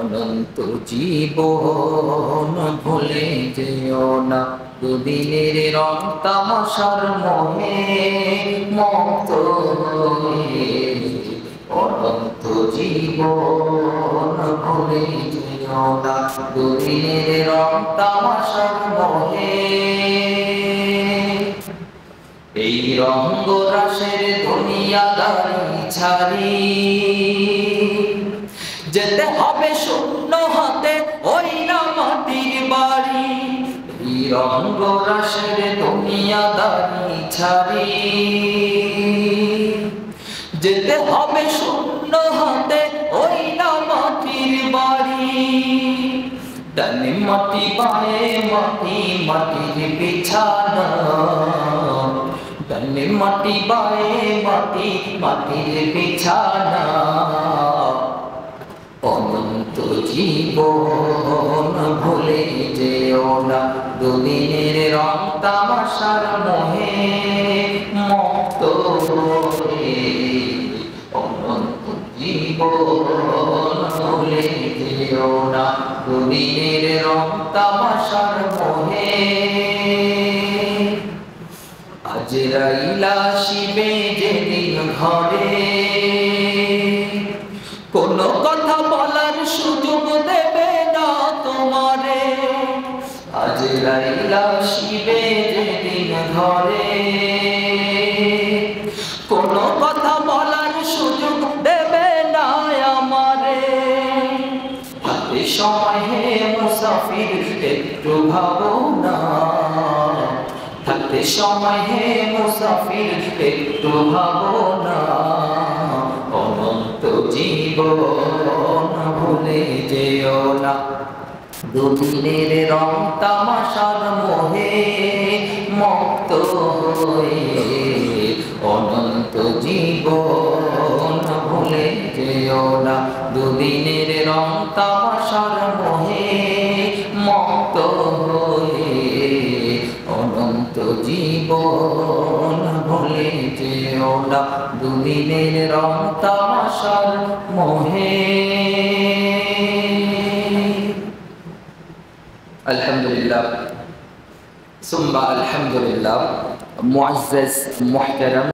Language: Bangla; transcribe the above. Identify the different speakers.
Speaker 1: অনন্ত জীবন ভুলে যেও না, দুদিনের রং তামাশার মোহে মত্ত হয়ে। অনন্ত জীবন ভুলে যেও না, দুদিনের রং তামাশার মোহে। এই রঙ্গরাসের দুনিয়াদারি ছাড়ি যেতে হবে শূন্য হাতে ওই না মাটির বাড়ি। এই রঙ্গরাসের দুনিয়াদারি ছাড়ি যেতে হবে শূন্য হাতে ওই না মাটির বাড়ি। ডানে মাটি বায়ে মাটি, মাটির বিছানা। ডানে মাটি বায়ে মাটি, মাটির বিছানা। অনন্ত জীবন ভুলে যেও না, দুদিনের রং তামাশার মোহে মত্ত হয়ে। অনন্ত জীবন ভুলে যেও না, দুদিনের রং তামাশার মোহে। আজরাইল আসিবে যেদিন ঘরে, কোনো কথা বলার সুযোগ দেবে না তোমারে। আজরাইল আসিবে যেদিন ঘরে, কোনো কথা বলার সুযোগ দেবে না আমারে। হাতে সময় হে মুসাফির একটু ভাবো না, হাতে সময় হে মুসাফির একটু ভাবো না। অনন্ত জীবন ভুলে যেও না, দুদিনের রং তামাশার মোহে মত্ত হয়ে। অনন্ত জীবন ভুলে যেও না, দুদিনের রং তামাশার মোহে মত্ত হয়ে। অনন্ত জীবন ভুলে যেও না, দুদিনের রং তামাশার মোহে। আলহামদুলিল্লাহ সুম্মা আলহামদুলিল্লাহ। মুআজ্জাজ মুহতারাম